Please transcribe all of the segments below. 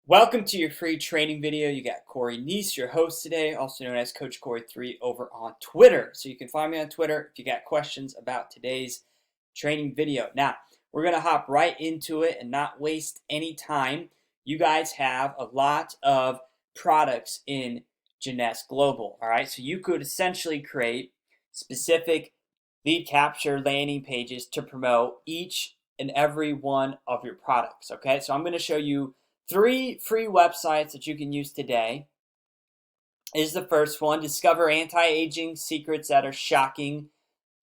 Welcome to your free training video. You got Corey Neese, your host today, also known as Coach Corey3 over on Twitter. So you can find me on Twitter if you got questions about today's training video. Now, we're going to hop right into it and not waste any time. You guys have a lot of products in Jeunesse Global, all right? So you could essentially create specific lead capture landing pages to promote each and every one of your products, okay? So I'm going to show you 3 free websites that you can use today. Is the first one, discover anti-aging secrets that are shocking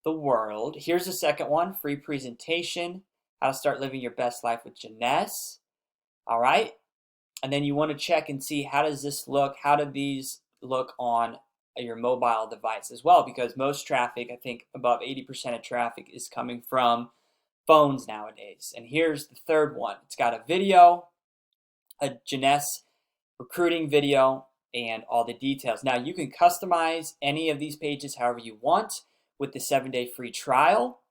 the world. Here's the second one, free presentation, how to start living your best life with Jeunesse. All right. And then you want to check and see, how does this look? How do these look on your mobile device as well? Because most traffic, I think above 80% of traffic is coming from phones nowadays. And here's the third one. It's got a video, a Jeunesse recruiting video, and all the details. Now you can customize any of these pages however you want with the 7-day free trial,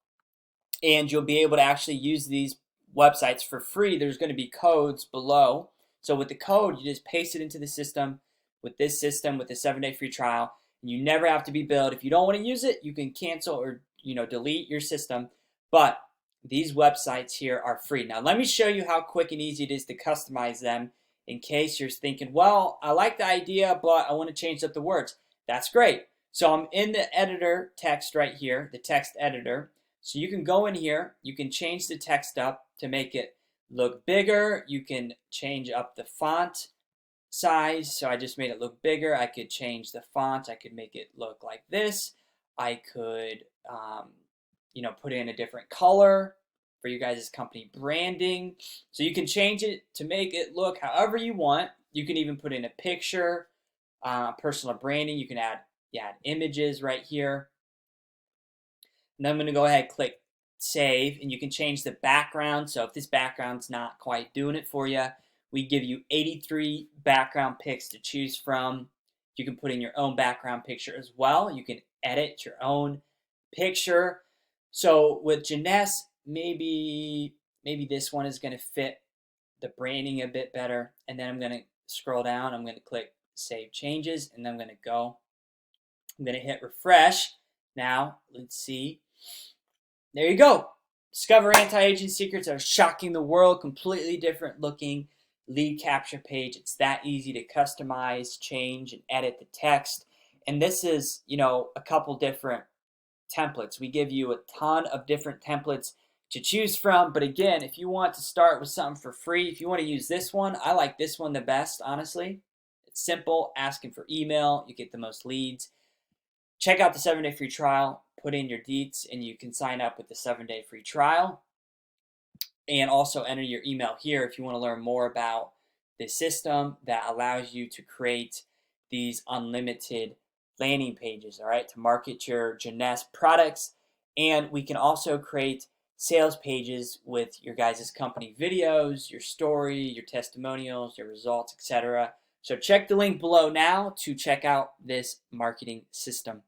and you'll be able to actually use these websites for free. There's going to be codes below. So with the code, you just paste it into the system with this system with the 7-day free trial, and you never have to be billed. If you don't want to use it, you can cancel or delete your system. But these websites here are free. Now let me show you how quick and easy it is to customize them, in case you're thinking, well, I like the idea, but I want to change up the words. That's great. So I'm in the editor text right here, the text editor. So you can go in here, you can change the text up to make it look bigger. You can change up the font size. So I just made it look bigger. I could change the font. I could make it look like this. I could put in a different color for you guys' company branding. So you can change it to make it look however you want. You can even put in a picture, personal branding. You can add images right here. And then I'm going to go ahead and click save, and you can change the background. So if this background's not quite doing it for you, we give you 83 background pics to choose from. You can put in your own background picture as well. You can edit your own picture. So with Jeunesse, maybe this one is going to fit the branding a bit better. And then I'm going to scroll down. I'm going to click Save Changes, and then I'm going to go. I'm going to hit refresh. Now, let's see. There you go. Discover anti-aging secrets that are shocking the world. Completely different looking lead capture page. It's that easy to customize, change, and edit the text. And this is, a couple different templates. We give you a ton of different templates to choose from. But again, if you want to start with something for free, if you want to use this one, I like this one the best, honestly. It's simple, asking for email, you get the most leads. Check out the 7-day free trial, put in your deets, and you can sign up with the 7-day free trial. And also enter your email here if you want to learn more about the system that allows you to create these unlimited landing pages, all right, to market your Jeunesse products. And we can also create sales pages with your guys' company videos, your story, your testimonials, your results, etc. So check the link below now to check out this marketing system.